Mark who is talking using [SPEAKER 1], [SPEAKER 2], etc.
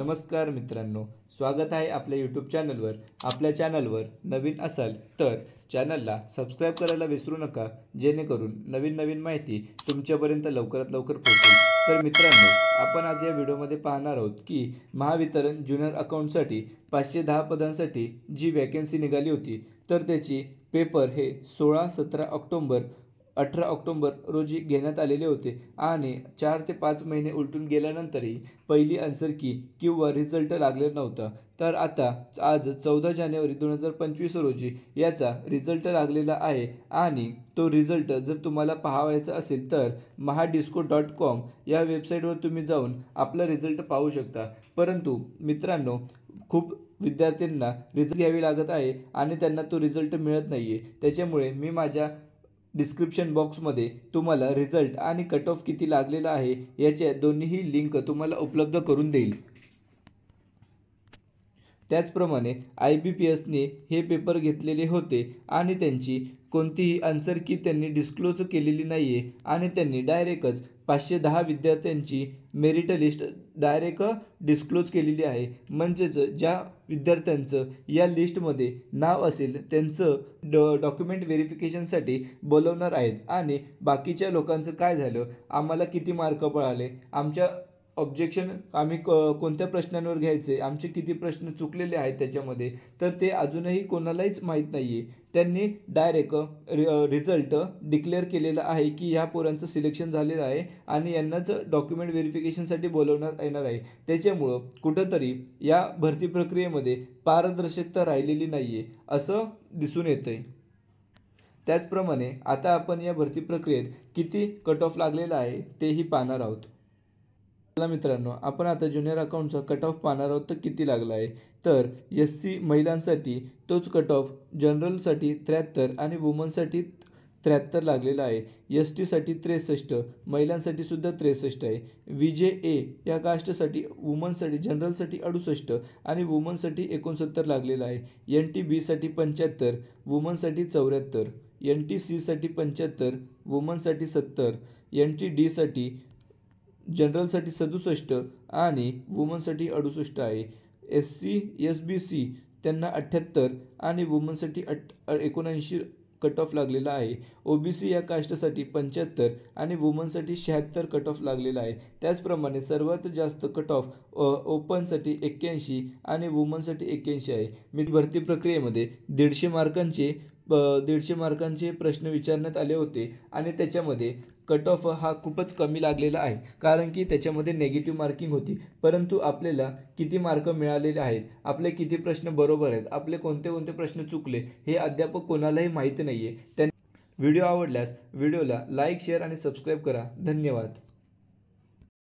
[SPEAKER 1] नमस्कार मित्रांनो, स्वागत आहे आपल्या यूट्यूब चॅनलवर। आपल्या चॅनलवर नवीन असाल तर चॅनलला सबस्क्राइब करायला विसरू नका, जेणेकरून नवीन माहिती तुमच्यापर्यंत लवकरात लवकर पोहोचेल। तर मित्रांनो, आपण आज या व्हिडिओमध्ये पाहणार आहोत की महावितरण ज्युनियर अकाउंटसाठी 510 पदांसाठी जी वॅकन्सी निघाली होती, तर त्याची पेपर हे 16, 17 ऑक्टोबर 18 ऑक्टोबर रोजी घेण्यात आलेले होते आणि 4 ते 5 महिने उलटून गेल्यानंतरही पहिली आन्सर की किंवा रिझल्ट लागलेला नव्हता। तर आता आज 14 जानेवारी 2025 रोजी याचा रिझल्ट लागलेला आहे आणि तो रिझल्ट जर तुम्हाला पाहायचा असेल तर mahadisco.com या वेबसाईटवर तुम्ही जाऊन आपला रिझल्ट पाहू शकता। परंतु मित्रांनो, खूप विद्यार्थ्यांना रिझल्ट घ्यावी लागत आहे आणि त्यांना तो रिझल्ट मिळत नाही आहे। त्याच्यामुळे मी माझ्या डिस्क्रिप्शन बॉक्समध्ये तुम्हाला रिझल्ट आणि कट ऑफ किती लागलेला आहे याचे दोन्हीही लिंक तुम्हाला उपलब्ध करून देईल। त्याचप्रमाणे IBPSने हे पेपर घेतलेले होते आणि त्यांची कोणतीही आन्सर की त्यांनी डिस्क्लोज केलेली नाही आहे आणि त्यांनी डायरेक्टच 510 विद्यार्थ्यांची मेरिट लिस्ट डायरेक्ट डिस्क्लोज केलेली आहे। म्हणजेच ज्या विद्यार्थ्यांचं या लिस्टमध्ये नाव असेल त्यांचं डॉक्युमेंट व्हेरिफिकेशनसाठी बोलवणार आहेत आणि बाकीच्या लोकांचं काय झालं, आम्हाला किती मार्क पळाले, आमच्या ऑब्जेक्शन आम्ही कोणत्या प्रश्नांवर घ्यायचे, आमचे किती प्रश्न चुकलेले आहेत त्याच्यामध्ये, तर ते अजूनही कोणालाच माहीत नाही आहे। त्यांनी डायरेक्ट रिझल्ट डिक्लेअर केलेला आहे की ह्या पोरांचं सिलेक्शन झालेलं आहे आणि यांनाच डॉक्युमेंट व्हेरिफिकेशनसाठी बोलवण्यात येणार आहे। त्याच्यामुळं कुठंतरी या भरती प्रक्रियेमध्ये पारदर्शकता राहिलेली नाही आहे असं दिसून येतं आहे। त्याचप्रमाणे आता आपण या भरती प्रक्रियेत किती कट ऑफ लागलेला आहे तेही पाहणार आहोत। चला मित्रांनो, आपण आता ज्युनियर अकाउंटचा कट ऑफ पाहणार आहोत तर किती लागला आहे। तर SC महिलांसाठी तोच कट ऑफ जनरलसाठी 73 आणि वुमनसाठी 73 लागलेला आहे। ST साठी 63, महिलांसाठी सुद्धा 63 आहे। VJA या कास्टसाठी वुमनसाठी जनरलसाठी 68 आणि वुमनसाठी 69 लागलेला आहे। NTB साठी 75, वुमनसाठी 74, NTC साठी 75, वुमनसाठी 70, NTD साठी जनरलसाठी 67 आणि वुमनसाठी 68 आहे। SC SBC त्यांना 78 आणि वुमनसाठी 79 कट ऑफ लागलेला आहे। OBC या कास्टसाठी 75 आणि वुमनसाठी 76 कट ऑफ लागलेला आहे। त्याचप्रमाणे सर्वात जास्त कट ऑफ ओपनसाठी 81 आणि वुमनसाठी 81 आहे। मी भरती प्रक्रियेमध्ये 150 मार्कांचे प्रश्न विचारण्यात आले होते आणि त्याच्यामध्ये कट ऑफ हा खूपच कमी लागलेला आहे, कारण की त्याच्यामध्ये नेगेटिव्ह मार्किंग होती। परंतु आपल्याला किती मार्क मिळालेले आहेत, आपले किती प्रश्न बरोबर आहेत, आपले कोणते प्रश्न चुकले हे अद्याप कोणालाही माहिती नाही आहे। व्हिडिओ आवडल्यास व्हिडिओला लाईक, शेअर आणि सबस्क्राईब करा। धन्यवाद।